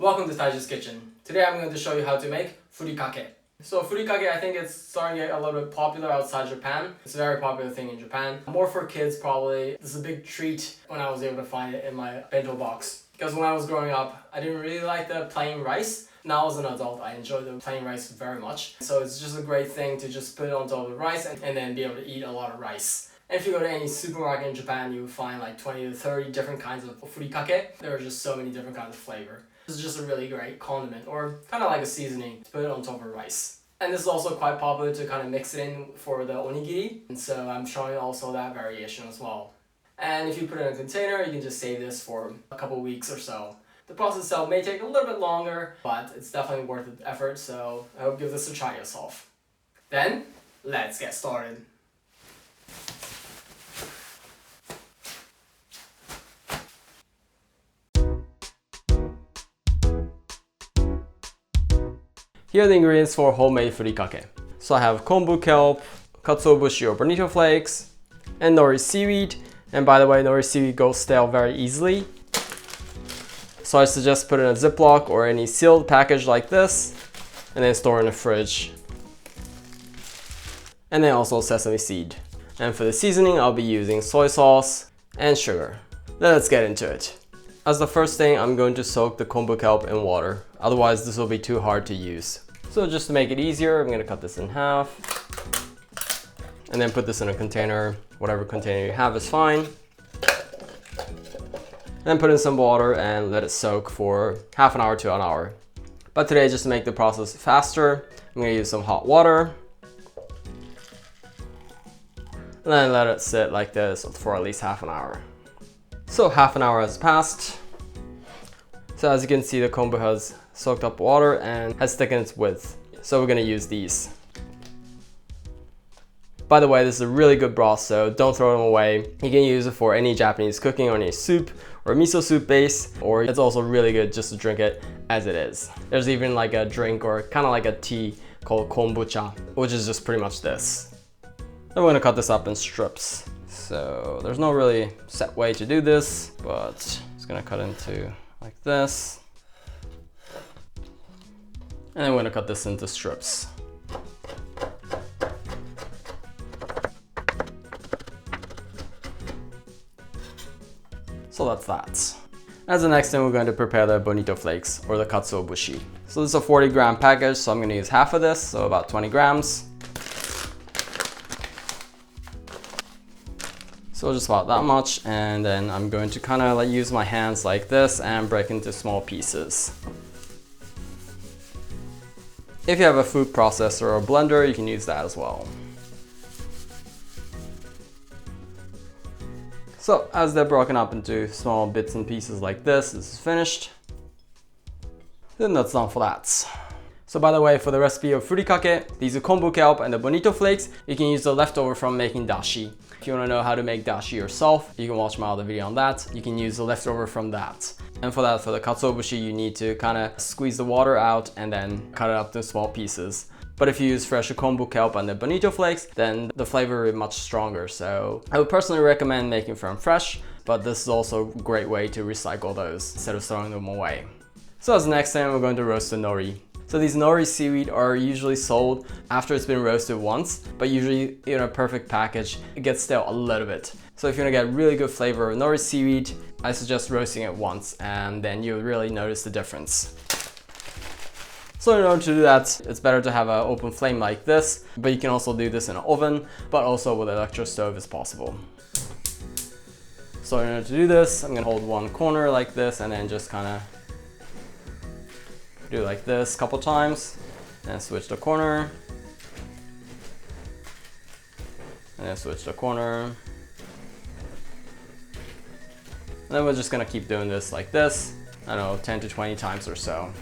Welcome to Taiji's Kitchen. Today I'm going to show you how to make furikake. So furikake, I think it's starting to get a little bit popular outside Japan. It's a very popular thing in Japan. More for kids probably. This is a big treat when I was able to find it in my bento box. Because when I was growing up, I didn't really like the plain rice. Now as an adult, I enjoy the plain rice very much. So it's just a great thing to just put it on top of the rice and then be able to eat a lot of rice. And if you go to any supermarket in Japan, you will find like 20 to 30 different kinds of furikake. There are just so many different kinds of flavor. This is just a really great condiment, or kind of like a seasoning, to put it on top of rice. And this is also quite popular to kind of mix it in for the onigiri. And so I'm showing also that variation as well. And if you put it in a container, you can just save this for a couple weeks or so. The process itself may take a little bit longer, but it's definitely worth the effort, so I hope you give this a try yourself. Then, let's get started. Here are the ingredients for homemade furikake. So I have kombu kelp, Katsuobushi or Bonito flakes, and Nori seaweed. And by the way, Nori seaweed goes stale very easily. So I suggest put it in a Ziploc or any sealed package like this, and then store in the fridge. And then also sesame seed. And for the seasoning, I'll be using soy sauce and sugar. Then let's get into it. As the first thing, I'm going to soak the kombu kelp in water. Otherwise, this will be too hard to use. So just to make it easier, I'm going to cut this in half. And then put this in a container. Whatever container you have is fine. Then put in some water and let it soak for half an hour to an hour. But today, just to make the process faster, I'm going to use some hot water. And then let it sit like this for at least half an hour. So half an hour has passed. So as you can see, the kombu has soaked up water and has thickened its width. So we're going to use these. By the way, this is a really good broth, so don't throw them away. You can use it for any Japanese cooking or any soup or miso soup base, or it's also really good just to drink it as it is. There's even like a drink or kind of like a tea called kombucha, which is just pretty much this. Then we're going to cut this up in strips. So there's no really set way to do this, but it's going to cut into like this. And then we're going to cut this into strips. So that's that. As the next thing, we're going to prepare the Bonito flakes or the Katsuobushi. So this is a 40-gram package, so I'm going to use half of this, so about 20 grams. So just about that much, and then I'm going to kind of use my hands like this and break into small pieces. If you have a food processor or a blender, you can use that as well. So as they're broken up into small bits and pieces like this is finished. Then that's done for that. So by the way, for the recipe of furikake, these are kombu kelp and the bonito flakes. You can use the leftover from making dashi. If you want to know how to make dashi yourself, you can watch my other video on that. You can use the leftover from that. And for that, for the katsuobushi, you need to kind of squeeze the water out and then cut it up to small pieces. But if you use fresh kombu kelp and the bonito flakes, then the flavor will be much stronger. So I would personally recommend making from fresh, but this is also a great way to recycle those instead of throwing them away. So as the next thing, we're going to roast the nori. So these nori seaweed are usually sold after it's been roasted once, but usually in a perfect package, it gets stale a little bit. So if you want to get really good flavor of nori seaweed, I suggest roasting it once and then you'll really notice the difference. So in order to do that, it's better to have an open flame like this, but you can also do this in an oven, but also with an electric stove is possible. So in order to do this, I'm gonna hold one corner like this and then just kind of do like this a couple times, and switch the corner, and then switch the corner. And then we're just gonna keep doing this like this, I don't know, 10 to 20 times or so.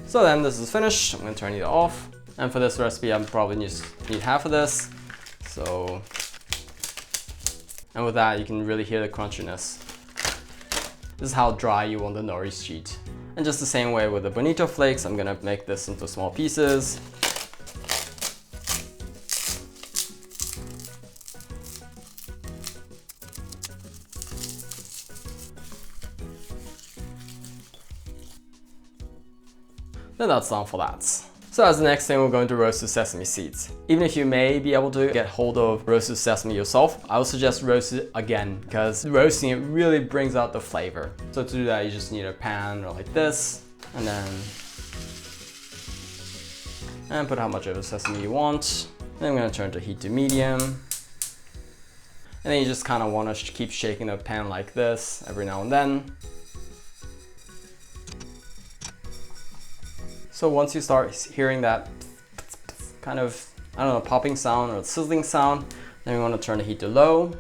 So then this is finished. I'm gonna turn it off. And for this recipe, I'm probably just need half of this. So, and with that, you can really hear the crunchiness. This is how dry you want the nori sheet. And just the same way with the bonito flakes, I'm gonna make this into small pieces. then that's done for that. So as the next thing, we're going to roast the sesame seeds. Even if you may be able to get hold of roasted sesame yourself, I would suggest roast it again because roasting it really brings out the flavor. So to do that, you just need a pan or like this, and put how much of the sesame you want. Then I'm gonna turn the heat to medium. And then you just kind of want to keep shaking the pan like this every now and then. So once you start hearing that kind of, I don't know, popping sound or sizzling sound, then we want to turn the heat to low.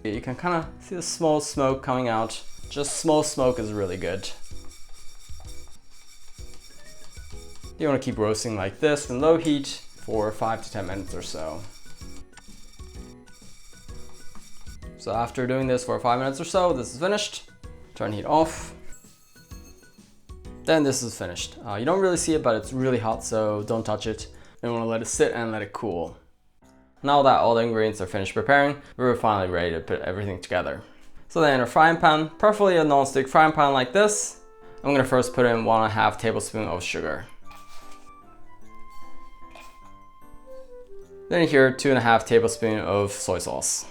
You can kind of see the small smoke coming out. Just small smoke is really good. You want to keep roasting like this in low heat for 5 to 10 minutes or so. So after doing this for 5 minutes or so, this is finished. Turn heat off. Then this is finished. You don't really see it, but it's really hot, so don't touch it. You want to let it sit and let it cool. Now that all the ingredients are finished preparing, we're finally ready to put everything together. So then in a frying pan, preferably a non-stick frying pan like this, I'm going to first put in 1.5 tablespoons of sugar. Then here 2.5 tablespoons of soy sauce.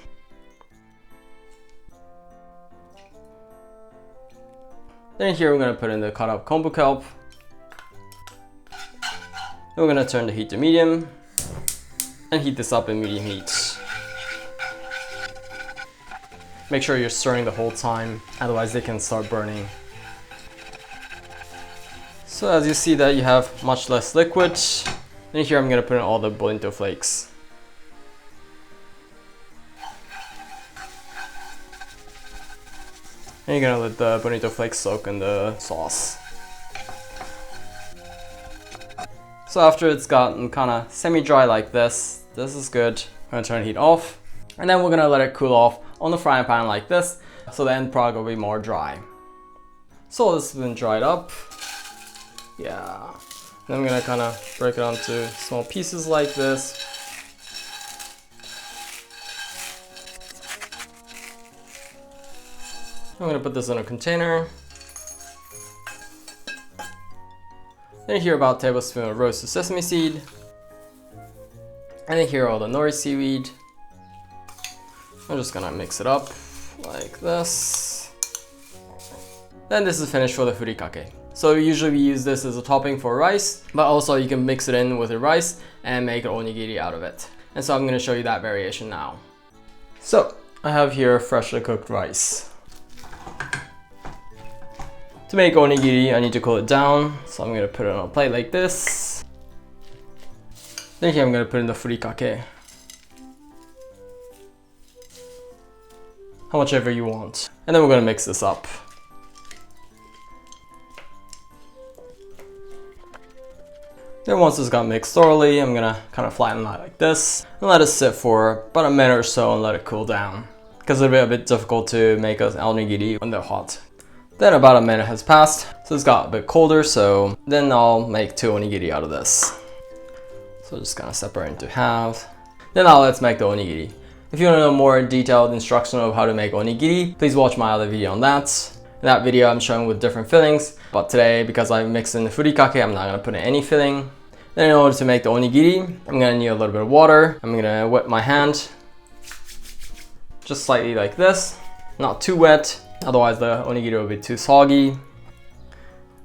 Then here we're going to put in the cut up kombu kelp. Then we're going to turn the heat to medium and heat this up in medium heat. Make sure you're stirring the whole time, otherwise they can start burning. So as you see that you have much less liquid, then here I'm going to put in all the Bonito flakes. And you're gonna let the Bonito flakes soak in the sauce. So after it's gotten kind of semi-dry like this is good. I'm gonna turn the heat off. And then we're gonna let it cool off on the frying pan like this, so the end product will be more dry. So this has been dried up. Yeah. Then I'm gonna kind of break it onto small pieces like this. I'm going to put this in a container. Then here about a tablespoon of roasted sesame seed. And then here all the nori seaweed. I'm just going to mix it up like this. Then this is finished for the furikake. So usually we use this as a topping for rice, but also you can mix it in with the rice and make an onigiri out of it. And so I'm going to show you that variation now. So I have here freshly cooked rice. To make onigiri, I need to cool it down, so I'm going to put it on a plate like this. Then here I'm going to put in the furikake. How much ever you want. And then we're going to mix this up. Then once it's got mixed thoroughly, I'm going to kind of flatten it like this and let it sit for about a minute or so and let it cool down, because it'll be a bit difficult to make an onigiri when they're hot. Then about a minute has passed, so it's got a bit colder, so then I'll make 2 onigiri out of this. So just kind of separate into half. Then now let's make the onigiri. If you want to know more detailed instruction of how to make onigiri, please watch my other video on that. In that video I'm showing with different fillings, but today because I mixed in the furikake, I'm not going to put in any filling. Then in order to make the onigiri, I'm going to need a little bit of water. I'm going to wet my hand, just slightly like this, not too wet. Otherwise the onigiri will be too soggy.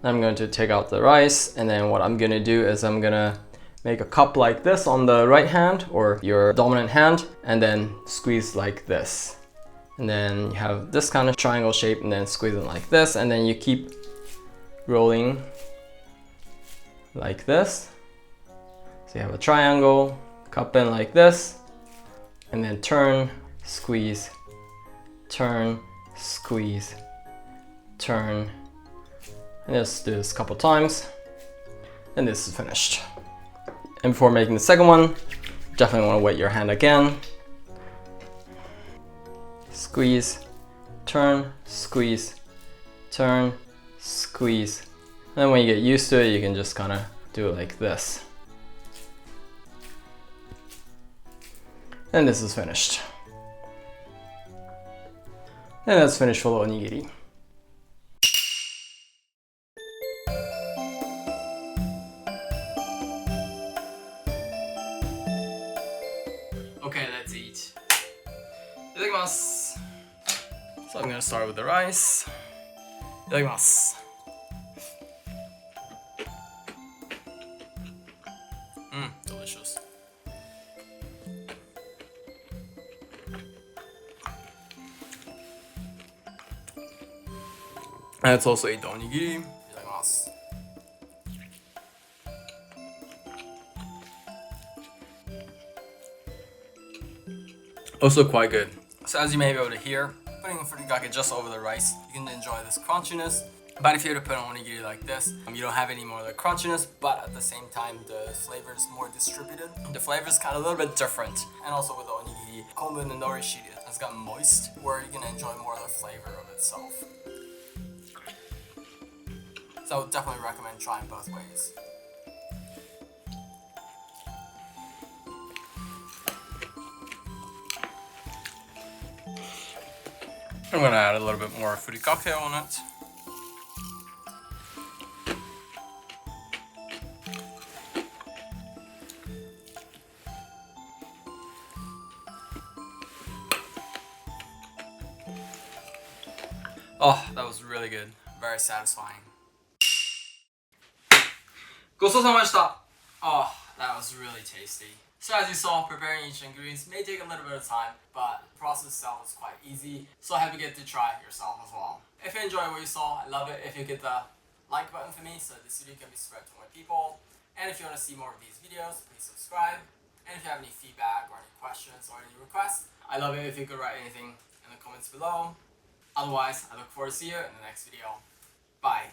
Then I'm going to take out the rice, and then what I'm going to do is I'm going to make a cup like this on the right hand or your dominant hand, and then squeeze like this. And then you have this kind of triangle shape, and then squeeze it like this, and then you keep rolling like this. So you have a triangle, cup in like this, and then turn, squeeze, turn, squeeze, turn, and just do this a couple times, and this is finished. And before making the second one, definitely want to wet your hand again. Squeeze, turn, squeeze, turn, squeeze. And then when you get used to it, you can just kind of do it like this. And this is finished. And that's finished for the onigiri. Okay, let's eat. いただきます。So I'm gonna start with the rice. いただきます。Delicious. And let's also eat the onigiri. いただきます。Also quite good. So as you may be able to hear, putting furikake just over the rice, you can enjoy this crunchiness. But if you were to put an onigiri like this, you don't have any more of the crunchiness, but at the same time the flavor is more distributed. The flavor is kind of a little bit different. And also with the onigiri, kombu and the nori sheet has got moist, where you can enjoy more of the flavor of itself. So I would definitely recommend trying both ways. I'm gonna add a little bit more furikake on it. Oh, that was really good. Very satisfying. ごちそうさまでした. Oh, that was really tasty. So as you saw, preparing each ingredient may take a little bit of time, but the process itself is quite easy, so I hope you get to try it yourself as well. If you enjoyed what you saw, I love it if you hit the like button for me so this video can be spread to more people. And if you want to see more of these videos, please subscribe. And if you have any feedback or any questions or any requests, I love it if you could write anything in the comments below. Otherwise, I look forward to see you in the next video. Bye.